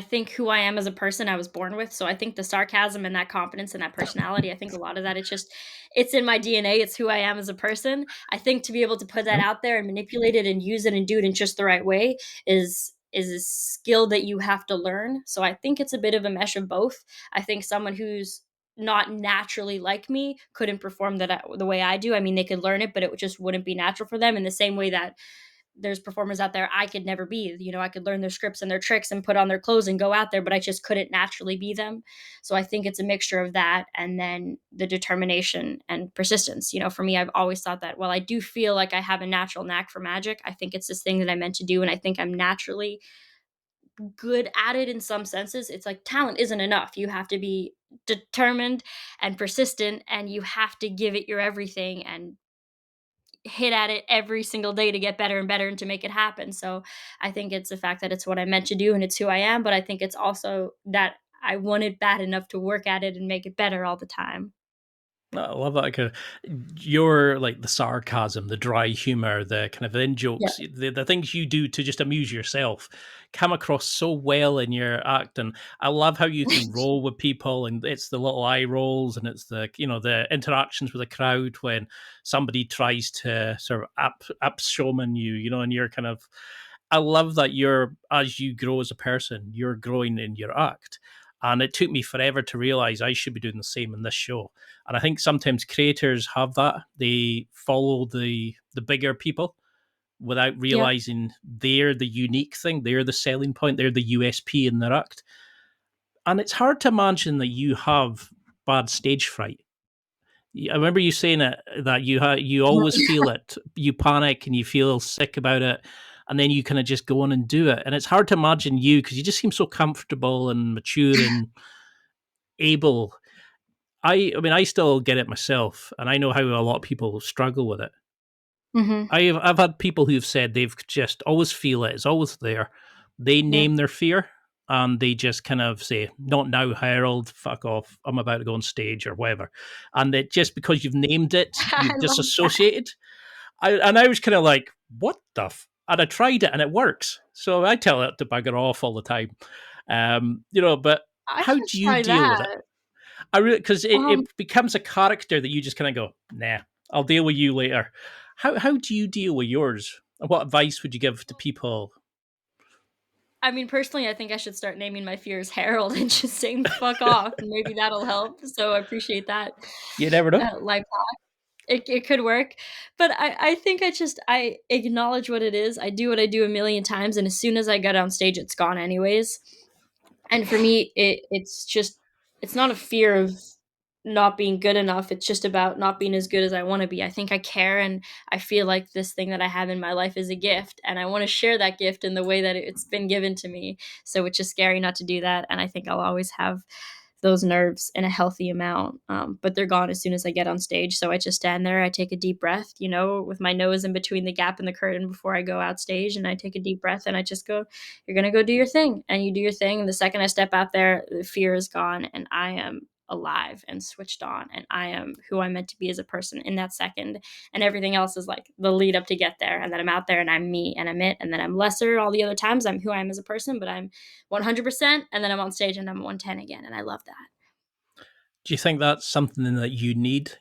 think who I am as a person I was born with. So I think the sarcasm and that confidence and that personality, I think a lot of that it's in my DNA. It's who I am as a person. I think to be able to put that Yep. out there and manipulate it and use it and do it in just the right way is a skill that you have to learn. So I think it's a bit of a mesh of both. I think someone who's not naturally like me couldn't perform the way I do. I mean, they could learn it, but it just wouldn't be natural for them in the same way that there's performers out there I could never be. You know, I could learn their scripts and their tricks and put on their clothes and go out there, but I just couldn't naturally be them. So I think it's a mixture of that and then the determination and persistence. You know, for me, I've always thought that while I do feel like I have a natural knack for magic, I think it's this thing that I'm meant to do. And I think I'm naturally good at it in some senses. It's like talent isn't enough. You have to be determined and persistent and you have to give it your everything and hit at it every single day to get better and better and to make it happen. So I think it's the fact that it's what I'm meant to do and it's who I am, but I think it's also that I want it bad enough to work at it and make it better all the time. No, I love that kind of your like the sarcasm, the dry humor, the kind of in Yeah. jokes, the things you do to just amuse yourself come across so well in your act. And I love how you can roll with people, and it's the little eye rolls, and it's the the interactions with the crowd when somebody tries to sort of up showman you, and you're kind of. I love that you're as you grow as a person, you're growing in your act. And it took me forever to realize I should be doing the same in this show. And I think sometimes creators have that. They follow the bigger people without Yep. realizing they're the unique thing, they're the selling point, they're the USP in their act. And it's hard to imagine that you have bad stage fright. I remember you saying it that you always feel it, you panic and you feel sick about it, and then you kind of just go on and do it. And it's hard to imagine you because you just seem so comfortable and mature and able. I mean, I still get it myself, and I know how a lot of people struggle with it. Mhm. I've had people who've said they've just always feel it, it's always there. They Yep. name their fear and they just kind of say, "Not now, Harold. Fuck off. I'm about to go on stage or whatever." And it just because you've named it, I you've love that. disassociated. I was kind of like, "What the?" And I tried it and it works. So I tell it to bugger off all the time. But I how should do you try deal with it? that. I really because it Um, becomes a character that you just kind of go, nah, I'll deal with you later. How do you deal with yours? And what advice would you give to people? I mean, personally, I think I should start naming my fears Harold and just saying "fuck off," and maybe that'll help. So I appreciate that You never know. life hack. It could work, but I think I acknowledge what it is. I do what I do a million times, and as soon as I get on stage, it's gone anyways. And for me, it's not a fear of not being good enough, it's just about not being as good as I wanna be. I think I care, and I feel like this thing that I have in my life is a gift, and I wanna share that gift in the way that it's been given to me. So it's just scary not to do that, and I think I'll always have those nerves in a healthy amount, but they're gone as soon as I get on stage. So I just stand there, I take a deep breath, with my nose in between the gap and the curtain before I go out stage, and I take a deep breath and I just go, "You're gonna go do your thing," and you do your thing. And the second I step out there, the fear is gone, and I am alive and switched on, and I am who I'm meant to be as a person in that second. And everything else is like the lead up to get there. And then I'm out there and I'm me and I'm it. And then I'm lesser all the other times. I'm who I am as a person, but I'm 100%. And then I'm on stage and I'm 110 again. And I love that. Do you think that's something that you need